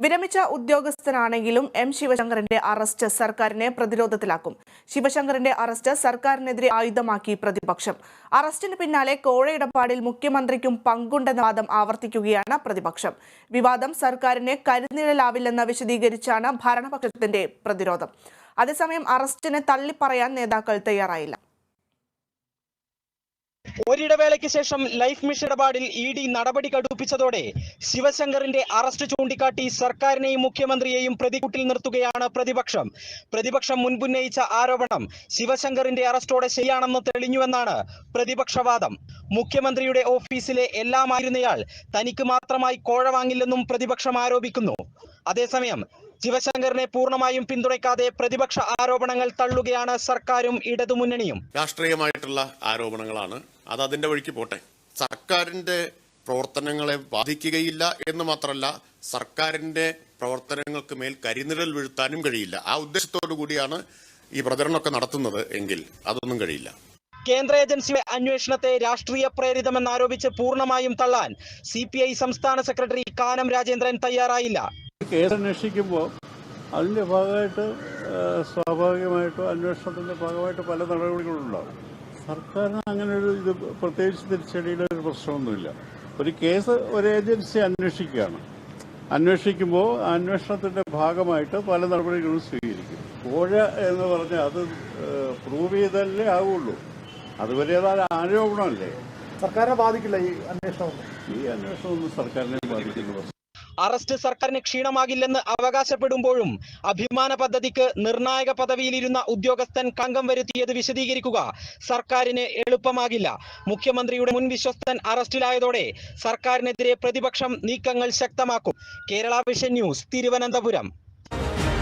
വിരമിച്ച ഉദ്യോഗസ്ഥനാണെങ്കിലും M ശിവശങ്കറിന്റെ arrest സർക്കാരിനെ പ്രതിരോധത്തിലാക്കും. ശിവശങ്കറിന്റെ arrest സർക്കാരിനെതിരെ ആയുധമാക്കി പ്രതിപക്ഷം. അറസ്റ്റിന് പിന്നാലെ കോഴ ഇടപാടിൽ മുഖ്യമന്ത്രിക്കും പങ്കുണ്ടെന്ന വാദം ആവർത്തിക്കുകയാണ് പ്രതിപക്ഷം. വിവാദം സർക്കാരിനെ കരുനിഴലാവില്ലെന്ന് വിശദീകരിച്ചാണ് ഭരണപക്ഷത്തിന്റെ പ്രതിരോധം. അതേസമയം അറസ്റ്റിനെ തള്ളിപ്പറയാൻ നേതാക്കൾ തയ്യാറായില്ല. ഒരിടവേളയ്ക്ക് ശേഷം ലൈഫ് മിഷൻ ഇടപാടിൽ ഇഡി നടപടി കടുപ്പിച്ചതോടെ ശിവശങ്കറിന്റെ അറസ്റ്റ് ചൂണ്ടിക്കാട്ടി സർക്കാരിനെയും മുഖ്യമന്ത്രിയെയും പ്രതികൂട്ടിൽ നിർത്തുകയാണ് പ്രതിപക്ഷം മുൻപുന്നയിച്ച ആരോപണം ശിവശങ്കറിന്റെ അറസ്റ്റോടെ ശരിയാണെന്ന് തെളിഞ്ഞുവെന്നാണ് പ്രതിപക്ഷവാദം. മുഖ്യമന്ത്രിയുടെ ഓഫീസിലെ എല്ലാമായിരുന്നയാൾ തനിക്ക് മാത്രമായി കോഴ വാങ്ങില്ലെന്നും പ്രതിപക്ഷം ആരോപിക്കുന്നു. അതേസമയം ശിവശങ്കറിനെ പൂർണ്ണമായും പിന്തുണയ്ക്കാതെ പ്രതിപക്ഷ ആരോപണങ്ങൾ തള്ളുകയാണ് സർക്കാരും ഇടതുമുന്നണിയും. രാഷ്ട്രീയമായിട്ടുള്ള ആരോപണങ്ങളാണ്, അത് അതിന്റെ വഴിക്ക് പോട്ടെ. സർക്കാരിന്റെ പ്രവർത്തനങ്ങളെ ബാധിക്കുകയില്ല എന്ന് മാത്രമല്ല, സർക്കാരിന്റെ പ്രവർത്തനങ്ങൾക്ക് മേൽ കരിനിഴൽ വീഴ്ത്താനും കഴിയില്ല. ആ ഉദ്ദേശത്തോടു കൂടിയാണ് ഈ പ്രചരണമൊക്കെ നടത്തുന്നത് എങ്കിൽ അതൊന്നും കഴിയില്ല. കേന്ദ്ര ഏജൻസിയുടെ അന്വേഷണത്തെ രാഷ്ട്രീയ പ്രേരിതമെന്നാരോപിച്ച് പൂർണ്ണമായും തള്ളാൻ CPI സംസ്ഥാന സെക്രട്ടറി കാനം രാജേന്ദ്രൻ തയ്യാറായില്ല. കേസ് അന്വേഷിക്കുമ്പോൾ അതിൻ്റെ ഭാഗമായിട്ട് സ്വാഭാവികമായിട്ടും അന്വേഷണത്തിൻ്റെ ഭാഗമായിട്ട് പല നടപടികളുണ്ടാകും. സർക്കാരിന് അങ്ങനെ ഇത് പ്രത്യേകിച്ച് തിരിച്ചടിയുടെ ഒരു പ്രശ്നമൊന്നുമില്ല. ഒരു കേസ് ഒരു ഏജൻസി അന്വേഷിക്കുമ്പോൾ അന്വേഷണത്തിൻ്റെ ഭാഗമായിട്ട് പല നടപടികളും സ്വീകരിക്കും. കോഴ എന്ന് പറഞ്ഞാൽ അത് പ്രൂവ് ചെയ്തല്ലേ ആവുള്ളൂ. അതുവരെ അത് ആരോപണമല്ലേ. സർക്കാരിനെ ബാധിക്കില്ല ഈ അന്വേഷണം ഒന്നും സർക്കാരിനെ ബാധിക്കില്ല. അറസ്റ്റ് സർക്കാരിന് ക്ഷീണമാകില്ലെന്ന് അവകാശപ്പെടുമ്പോഴും അഭിമാന പദ്ധതിക്ക് നിർണായക പദവിയിലിരുന്ന ഉദ്യോഗസ്ഥൻ കളങ്കം വരുത്തിയത് വിശദീകരിക്കുക സർക്കാരിന് എളുപ്പമാകില്ല. മുഖ്യമന്ത്രിയുടെ മുൻ വിശ്വസ്തൻ അറസ്റ്റിലായതോടെ സർക്കാരിനെതിരെ പ്രതിപക്ഷം നീക്കങ്ങൾ ശക്തമാക്കും. Kerala vision news, Thiruvananthapuram.